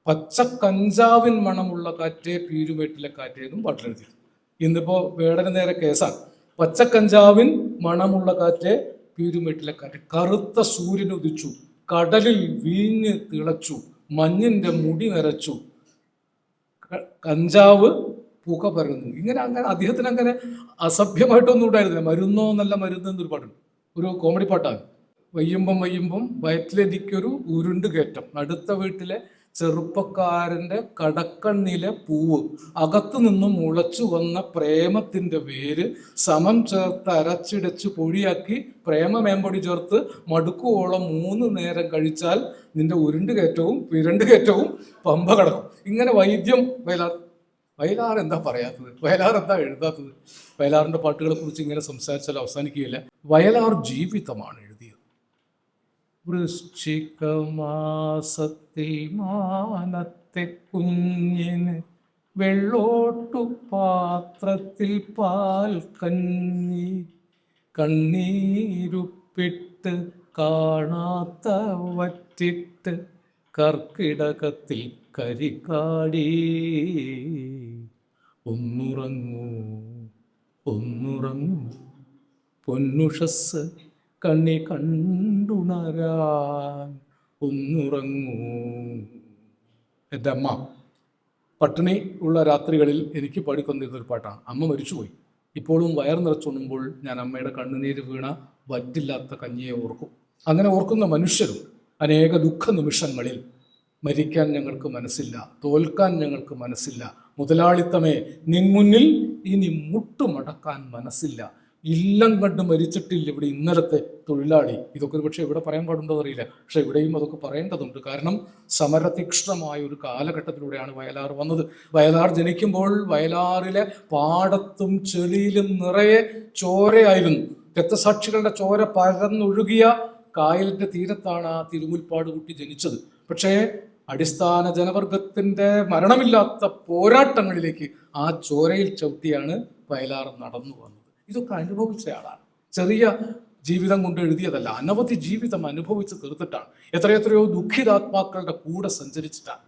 പച്ച കഞ്ചാവിൻ മണമുള്ള കാറ്റേ പീരുമേട്ടിലെ കാറ്റേ എന്നും പാട്ടിലെഴുതി. ഇന്നിപ്പോ വേടന് നേരെ കേസാണ്. പച്ചക്കഞ്ചാവിൻ മണമുള്ള കാറ്റ് പീരുമേട്ടിലെ കാറ്റ്. കറുത്ത സൂര്യൻ ഉദിച്ചു, കടലിൽ വീഞ്ഞ് തിളച്ചു, മഞ്ഞിന്റെ മുടി നരച്ചു, കഞ്ചാവ് പുക പരന്നു. അങ്ങനെ അദ്ദേഹത്തിന് അങ്ങനെ അസഭ്യമായിട്ടൊന്നും ഉണ്ടായിരുന്നില്ല. മരുന്നോ നല്ല മരുന്ന് എന്നൊരു പാട്ടുണ്ട്, ഒരു കോമഡി പാട്ടാണ്. വയ്യുമ്പം വയറ്റിലെനിക്കൊരു ഉരുണ്ട് കയറ്റം, അടുത്ത വീട്ടിലെ ചെറുപ്പക്കാരൻ്റെ കടക്കണ്ണിലെ പൂവ്, അകത്തു നിന്നും മുളച്ചു വന്ന പ്രേമത്തിൻ്റെ വേര്, സമം ചേർത്ത് അരച്ചിടച്ച് പൊടിയാക്കി പ്രേമമേമ്പൊടി ചേർത്ത് മടുക്കുവോളം 3 നേരം കഴിച്ചാൽ നിന്റെ ഉരുണ്ട് കയറ്റവും വിരണ്ട് കയറ്റവും പമ്പ കടക്കും. ഇങ്ങനെ വൈദ്യം വയലാർ എന്താ പറയാത്തത്? വയലാർ എന്താ എഴുതാത്തത്? വയലാറിൻ്റെ പാട്ടുകളെ കുറിച്ച് ഇങ്ങനെ സംസാരിച്ചാൽ അവസാനിക്കുകയില്ല. വയലാർ ജീവിതമാണ് എഴുതിയത്. വൃശ്ചികമാസത്തിൽ മാനത്തെ കുഞ്ഞിന് വെള്ളോട്ടു പാത്രത്തിൽ പാൽ കഞ്ഞി, കണ്ണീരുപ്പിട്ട് കാണാത്ത വറ്റിട്ട് കർക്കിടകത്തിൽ കരിക്കാടി. ഒന്നുറങ്ങൂ ഒന്നുറങ്ങൂ പൊന്നുഷസ് കണ്ണി കണ്ടുണരാൻ, ഒന്നുറങ്ങൂ. എൻ്റെ അമ്മ പട്ടിണി ഉള്ള രാത്രികളിൽ എനിക്ക് പാടിക്കൊണ്ടിരുന്നൊരു പാട്ടാണ്. അമ്മ മരിച്ചുപോയി. ഇപ്പോഴും വയർ നിറച്ചുണ്ണുമ്പോൾ ഞാൻ അമ്മയുടെ കണ്ണുനീര് വീണ വറ്റില്ലാത്ത കഞ്ഞിയെ ഓർക്കും. അങ്ങനെ ഓർക്കുന്ന മനുഷ്യരും അനേക ദുഃഖ നിമിഷങ്ങളിൽ മരിക്കാൻ ഞങ്ങൾക്ക് മനസ്സില്ല, തോൽക്കാൻ ഞങ്ങൾക്ക് മനസ്സില്ല, മുതലാളിത്തമേ നിൻ മുന്നിൽ ഇനി മുട്ടുമടക്കാൻ മനസ്സില്ല, ഇല്ലം കണ്ട് മരിച്ചിട്ടില്ല ഇവിടെ ഇന്നലത്തെ തൊഴിലാളി. ഇതൊക്കെ ഒരു പക്ഷേ ഇവിടെ പറയാൻ പാടുണ്ടോ അറിയില്ല, പക്ഷെ ഇവിടെയും അതൊക്കെ പറയേണ്ടതുണ്ട്. കാരണം സമരതീക്ഷ്ണമായ ഒരു കാലഘട്ടത്തിലൂടെയാണ് വയലാർ വന്നത്. വയലാർ ജനിക്കുമ്പോൾ വയലാറിലെ പാടത്തും ചെളിയിലും നിറയെ ചോരയായിരുന്നു. രക്തസാക്ഷികളുടെ ചോര പരന്നൊഴുകിയ കായലിൻ്റെ തീരത്താണ് ആ തിരുമുൽപ്പാട് കുട്ടി ജനിച്ചത്. പക്ഷേ അടിസ്ഥാന ജനവർഗത്തിൻ്റെ മരണമില്ലാത്ത പോരാട്ടങ്ങളിലേക്ക് ആ ചോരയിൽ ചവിട്ടിയാണ് വയലാർ നടന്നു വന്നത്. ഇതൊക്കെ അനുഭവിച്ച ആളാണ്. ചെറിയ ജീവിതം കൊണ്ട് എഴുതിയതല്ല, അനവധി ജീവിതം അനുഭവിച്ച് തീർത്തിട്ടാണ്. എത്രയെത്രയോ ദുഃഖിതാത്മാക്കളുടെ കൂടെ സഞ്ചരിച്ചിട്ടാണ്.